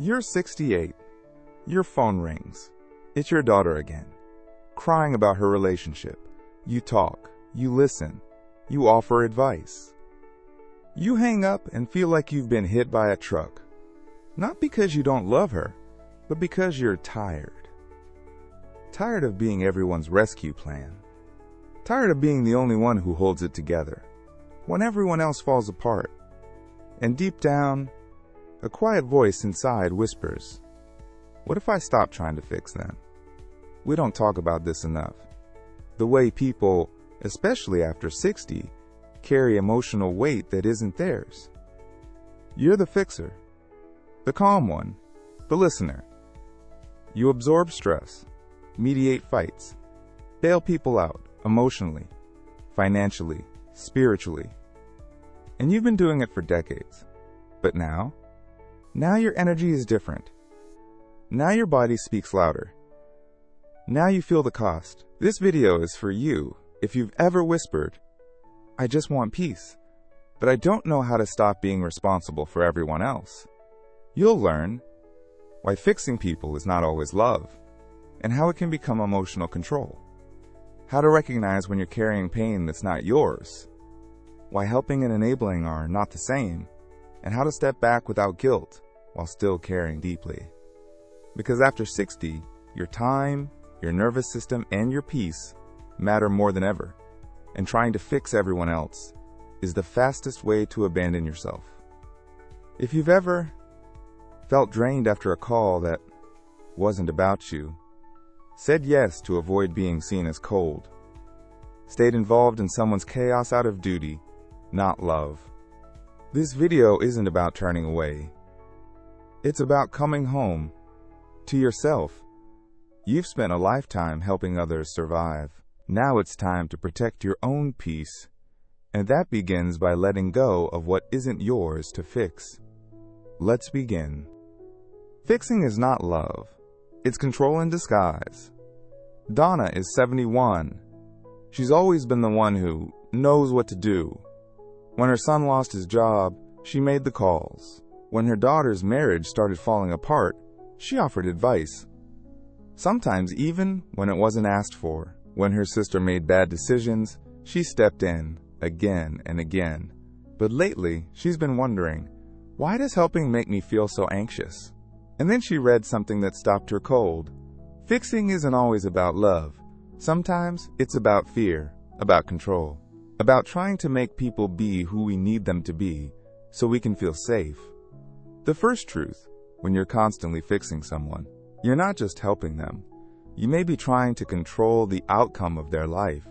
You're 68. Your phone rings. It's your daughter again, crying about her relationship. You talk, you listen, you offer advice. You hang up and feel like you've been hit by a truck. Not because you don't love her, but because you're tired. Tired of being everyone's rescue plan. Tired of being the only one who holds it together when everyone else falls apart. And deep down, a quiet voice inside whispers, "What if I stop trying to fix them?" We don't talk about this enough. The way people, especially after 60, carry emotional weight that isn't theirs. You're the fixer, the calm one, the listener. You absorb stress, mediate fights, bail people out emotionally, financially, spiritually. And you've been doing it for decades. But now your energy is different. Now your body speaks louder. Now you feel the cost. This video is for you if you've ever whispered, "I just want peace, but I don't know how to stop being responsible for everyone else." You'll learn why fixing people is not always love, and how it can become emotional control. How to recognize when you're carrying pain that's not yours, why helping and enabling are not the same, and how to step back without guilt while still caring deeply. Because after 60, your time, your nervous system, and your peace matter more than ever, and trying to fix everyone else is the fastest way to abandon yourself. If you've ever felt drained after a call that wasn't about you, said yes to avoid being seen as cold, stayed involved in someone's chaos out of duty, not love, this video isn't about turning away. It's about coming home to yourself. You've spent a lifetime helping others survive. Now it's time to protect your own peace, and that begins by letting go of what isn't yours to fix. Let's begin. Fixing is not love. It's control in disguise. Donna is 71. She's always been the one who knows what to do. When her son lost his job, she made the calls. When her daughter's marriage started falling apart, she offered advice. Sometimes even when it wasn't asked for. When her sister made bad decisions, she stepped in again and again. But lately, she's been wondering, why does helping make me feel so anxious? And then she read something that stopped her cold. Fixing isn't always about love. Sometimes it's about fear, about control, about trying to make people be who we need them to be so we can feel safe. The first truth, when you're constantly fixing someone, you're not just helping them. You may be trying to control the outcome of their life.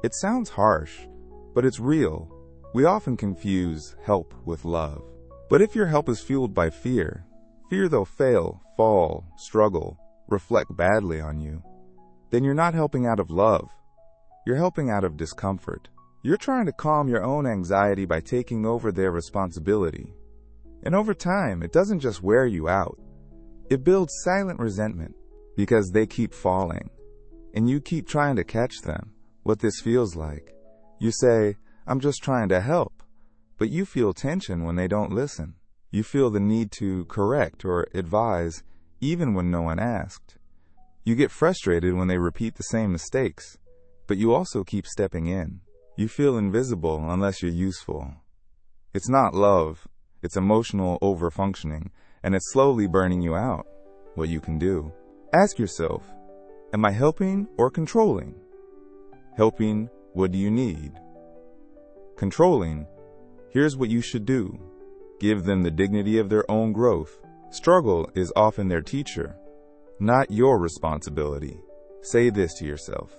It sounds harsh, but it's real. We often confuse help with love. But if your help is fueled by fear they'll fail, fall, struggle, reflect badly on you, then you're not helping out of love. You're helping out of discomfort. You're trying to calm your own anxiety by taking over their responsibility. And over time, it doesn't just wear you out. It builds silent resentment because they keep falling, and you keep trying to catch them. What this feels like. You say, "I'm just trying to help," but you feel tension when they don't listen. You feel the need to correct or advise even when no one asked. You get frustrated when they repeat the same mistakes, but you also keep stepping in. You feel invisible unless you're useful. It's not love, it's emotional overfunctioning, and it's slowly burning you out. What you can do. Ask yourself, am I helping or controlling? Helping, what do you need? Controlling, here's what you should do. Give them the dignity of their own growth. Struggle is often their teacher, not your responsibility. Say this to yourself.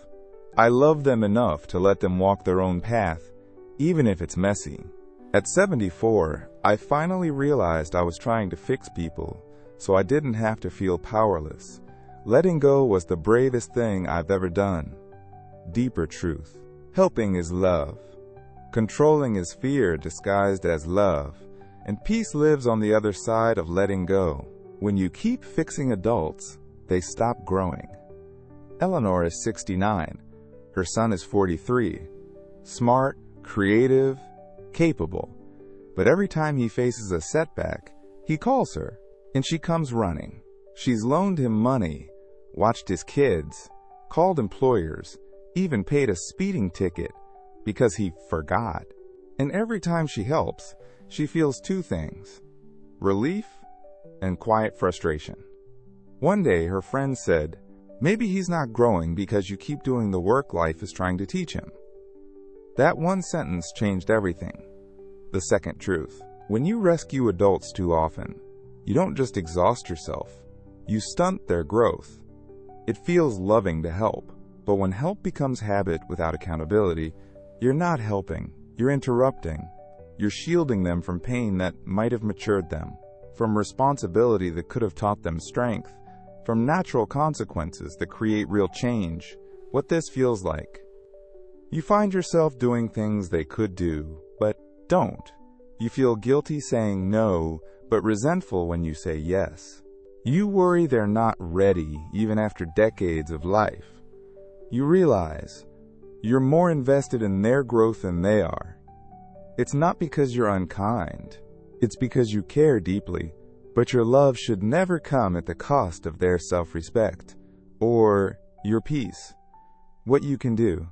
I love them enough to let them walk their own path, even if it's messy. At 74, I finally realized I was trying to fix people, so I didn't have to feel powerless. Letting go was the bravest thing I've ever done. Deeper truth. Helping is love. Controlling is fear disguised as love. And peace lives on the other side of letting go. When you keep fixing adults, they stop growing. Eleanor is 69. Her son is 43. Smart, creative, capable. But every time he faces a setback, he calls her. And she comes running. She's loaned him money, watched his kids, called employers, even paid a speeding ticket because he forgot. And every time she helps, she feels two things: relief and quiet frustration. One day, her friend said, "Maybe he's not growing because you keep doing the work life is trying to teach him." That one sentence changed everything. The second truth: when you rescue adults too often, you don't just exhaust yourself, you stunt their growth. It feels loving to help, but when help becomes habit without accountability, you're not helping, you're interrupting. You're shielding them from pain that might have matured them, from responsibility that could have taught them strength, from natural consequences that create real change. What this feels like: you find yourself doing things they could do, but don't. You feel guilty saying no, but resentful when you say yes. You worry they're not ready even after decades of life. You realize you're more invested in their growth than they are. It's not because you're unkind. It's because you care deeply, but your love should never come at the cost of their self-respect or your peace. What you can do: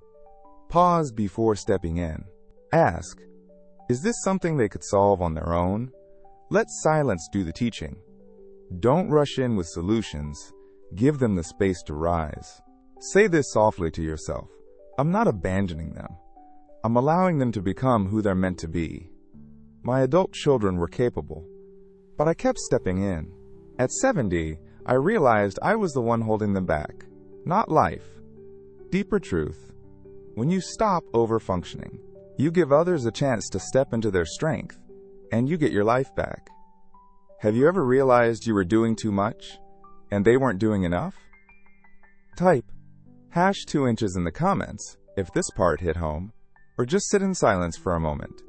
pause before stepping in. Ask, is this something they could solve on their own? Let silence do the teaching. Don't rush in with solutions. Give them the space to rise. Say this softly to yourself: I'm not abandoning them. I'm allowing them to become who they're meant to be. My adult children were capable, but I kept stepping in. At 70, I realized I was the one holding them back, not life. Deeper truth: when you stop over-functioning, you give others a chance to step into their strength, and you get your life back. Have you ever realized you were doing too much, and they weren't doing enough? Type #2 inches in the comments if this part hit home, or just sit in silence for a moment.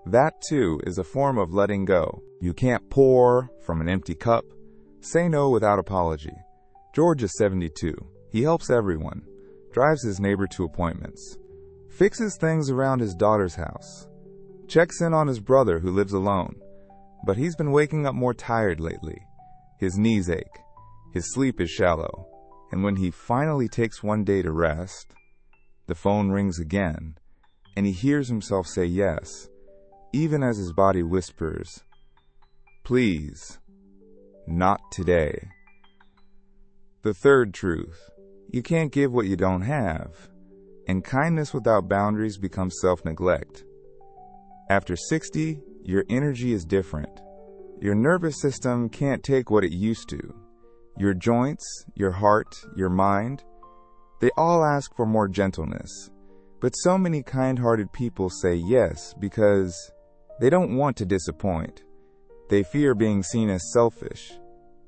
That too is a form of letting go. You can't pour from an empty cup. Say no without apology. George is 72. He helps everyone, drives his neighbor to appointments, fixes things around his daughter's house, checks in on his brother who lives alone. But he's been waking up more tired lately. His knees ache, his sleep is shallow, and when he finally takes one day to rest, the phone rings again, and he hears himself say yes, even as his body whispers, "Please, not today." The third truth: you can't give what you don't have, and kindness without boundaries becomes self-neglect. After 60, your energy is different. Your nervous system can't take what it used to. Your joints, your heart, your mind, they all ask for more gentleness. But so many kind-hearted people say yes because they don't want to disappoint. They fear being seen as selfish.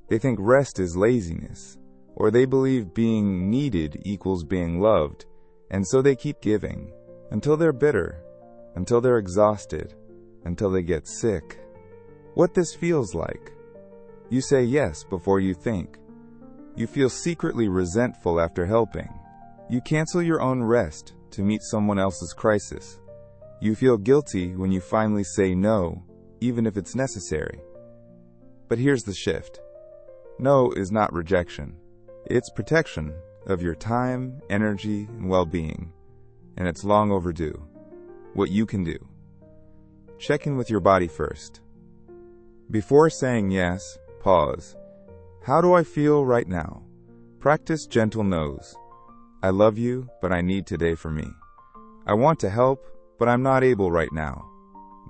They think rest is laziness, or they believe being needed equals being loved, and so they keep giving until they're bitter, until they're exhausted, until they get sick. What this feels like: you say yes before you think. You feel secretly resentful after helping. You cancel your own rest to meet someone else's crisis. You feel guilty when you finally say no, even if it's necessary. But here's the shift: no is not rejection. It's protection of your time, energy, and well-being, and it's long overdue. What you can do: check in with your body first. Before saying yes, pause. How do I feel right now? Practice gentle no's. I love you, but I need today for me. I want to help, but I'm not able right now.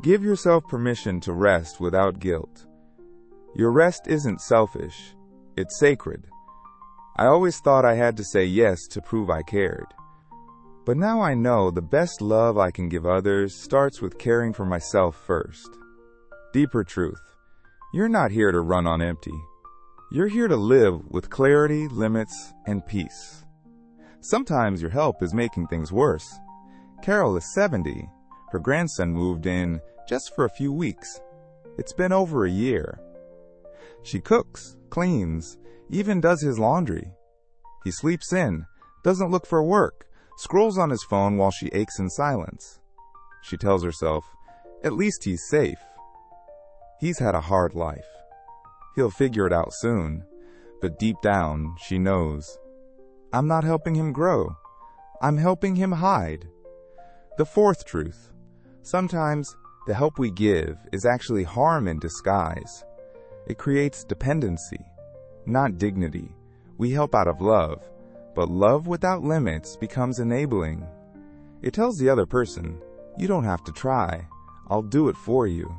Give yourself permission to rest without guilt. Your rest isn't selfish, it's sacred. I always thought I had to say yes to prove I cared. But now I know the best love I can give others starts with caring for myself first. Deeper truth: you're not here to run on empty. You're here to live with clarity, limits, and peace. Sometimes your help is making things worse. Carol is 70. Her grandson moved in just for a few weeks. It's been over a year. She cooks, cleans, even does his laundry. He sleeps in, doesn't look for work, scrolls on his phone while she aches in silence. She tells herself, at least he's safe. He's had a hard life. He'll figure it out soon, but deep down, she knows. I'm not helping him grow. I'm helping him hide. The fourth truth. Sometimes the help we give is actually harm in disguise. It creates dependency, not dignity. We help out of love, but love without limits becomes enabling. It tells the other person, you don't have to try. I'll do it for you.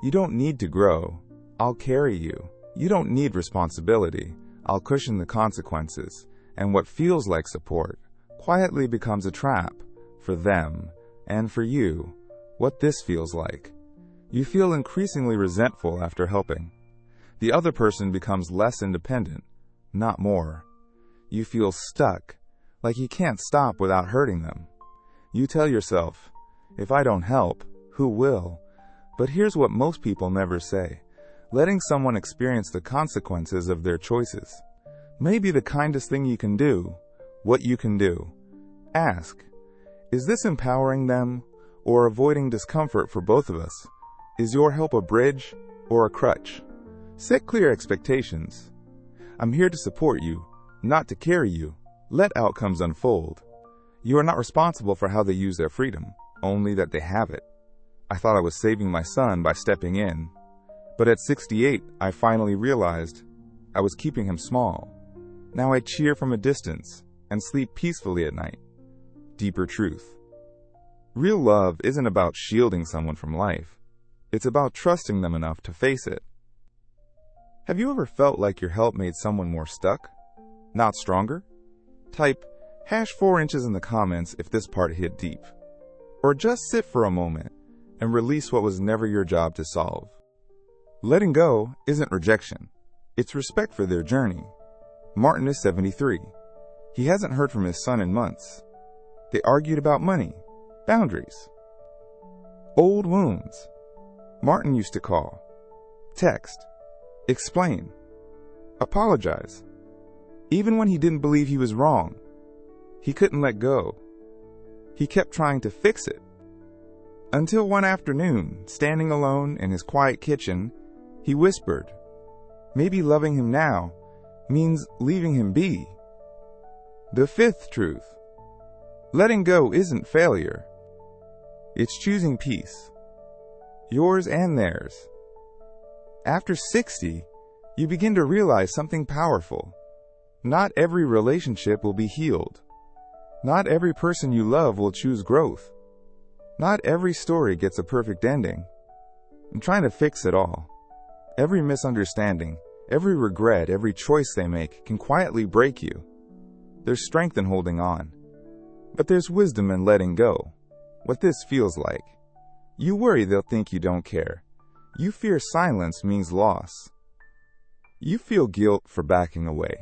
You don't need to grow. I'll carry you. You don't need responsibility. I'll cushion the consequences. And what feels like support quietly becomes a trap for them and for you. What this feels like. You feel increasingly resentful after helping. The other person becomes less independent, not more. You feel stuck, like you can't stop without hurting them. You tell yourself, if I don't help, who will? But here's what most people never say. Letting someone experience the consequences of their choices may be the kindest thing you can do. What you can do. Ask, is this empowering them or avoiding discomfort for both of us? Is your help a bridge or a crutch? Set clear expectations. I'm here to support you, not to carry you. Let outcomes unfold. You are not responsible for how they use their freedom, only that they have it. I thought I was saving my son by stepping in, but at 68, I finally realized I was keeping him small. Now I cheer from a distance and sleep peacefully at night. Deeper truth. Real love isn't about shielding someone from life. It's about trusting them enough to face it. Have you ever felt like your help made someone more stuck? Not stronger? Type #4 in the comments if this part hit deep. Or just sit for a moment and release what was never your job to solve. Letting go isn't rejection. It's respect for their journey. Martin is 73. He hasn't heard from his son in months. They argued about money, boundaries, old wounds. Martin used to call, text, explain, apologize. Even when he didn't believe he was wrong, he couldn't let go. He kept trying to fix it. Until one afternoon, standing alone in his quiet kitchen, he whispered, maybe loving him now means leaving him be. The fifth truth. Letting go isn't failure. It's choosing peace. Yours and theirs. After 60, you begin to realize something powerful. Not every relationship will be healed. Not every person you love will choose growth. Not every story gets a perfect ending. I'm trying to fix it all. Every misunderstanding, every regret, every choice they make can quietly break you. There's strength in holding on. But there's wisdom in letting go. What this feels like. You worry they'll think you don't care. You fear silence means loss. You feel guilt for backing away,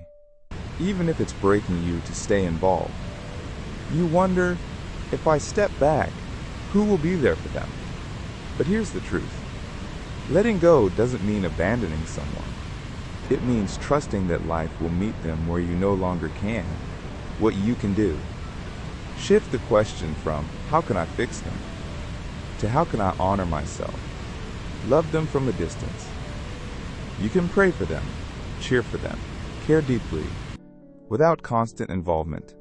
even if it's breaking you to stay involved. You wonder, if I step back, who will be there for them? But here's the truth. Letting go doesn't mean abandoning someone. It means trusting that life will meet them where you no longer can. What you can do. Shift the question from, how can I fix them? To how can I honor myself? Love them from a distance. You can pray for them, cheer for them, care deeply, without constant involvement.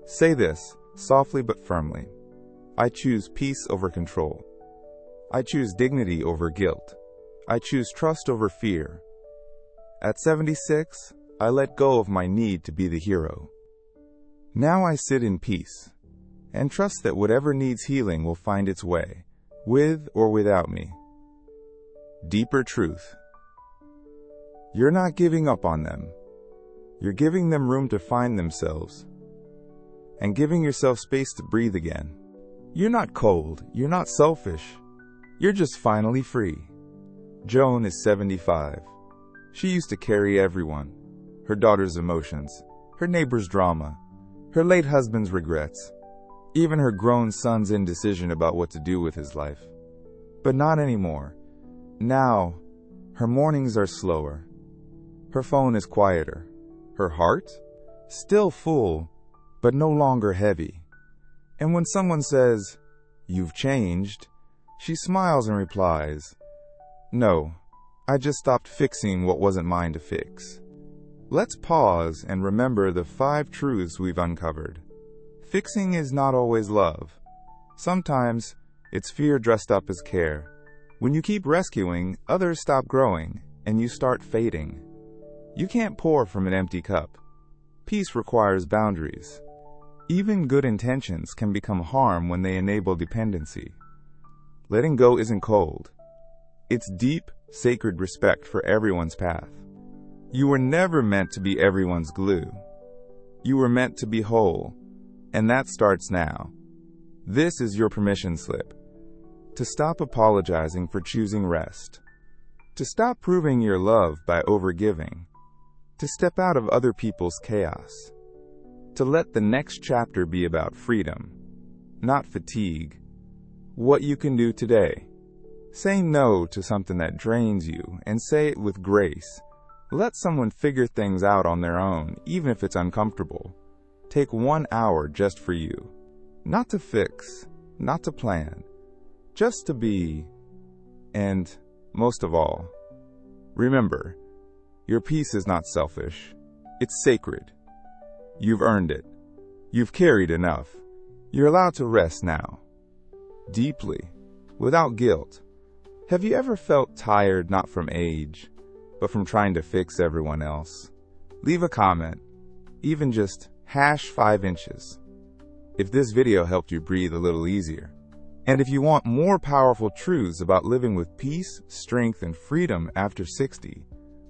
Say this, softly but firmly. I choose peace over control. I choose dignity over guilt. I choose trust over fear. At 76, I let go of my need to be the hero. Now I sit in peace and trust that whatever needs healing will find its way, with or without me. Deeper truth. You're not giving up on them. You're giving them room to find themselves and giving yourself space to breathe again. You're not cold. You're not selfish. You're just finally free. Joan is 75. She used to carry everyone. Her daughter's emotions, her neighbor's drama, her late husband's regrets, even her grown son's indecision about what to do with his life. But not anymore. Now, her mornings are slower. Her phone is quieter. Her heart? Still full, but no longer heavy. And when someone says, "You've changed," she smiles and replies, "No, I just stopped fixing what wasn't mine to fix. Let's pause and remember the 5 truths we've uncovered. Fixing is not always love. Sometimes it's fear dressed up as care. When you keep rescuing, others stop growing, and you start fading. You can't pour from an empty cup. Peace requires boundaries. Even good intentions can become harm when they enable dependency. Letting go isn't cold. It's deep, sacred respect for everyone's path. You were never meant to be everyone's glue. You were meant to be whole, and that starts now. This is your permission slip. To stop apologizing for choosing rest. To stop proving your love by overgiving. To step out of other people's chaos. To let the next chapter be about freedom, not fatigue. What you can do today. Say no to something that drains you, and say it with grace. Let someone figure things out on their own, even if it's uncomfortable. Take 1 hour just for you. Not to fix, not to plan, just to be. And, most of all, remember, your peace is not selfish. It's sacred. You've earned it. You've carried enough. You're allowed to rest now. Deeply, without guilt. Have you ever felt tired not from age, but from trying to fix everyone else? Leave a comment, even just #5 inches, if this video helped you breathe a little easier. And if you want more powerful truths about living with peace, strength, and freedom after 60,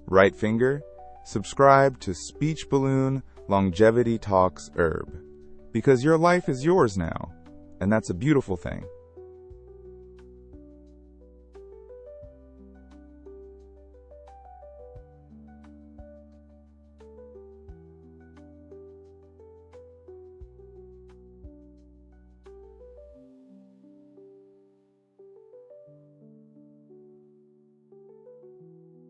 right finger, subscribe to Speech Balloon Longevity Talks Herb, because your life is yours now, and that's a beautiful thing.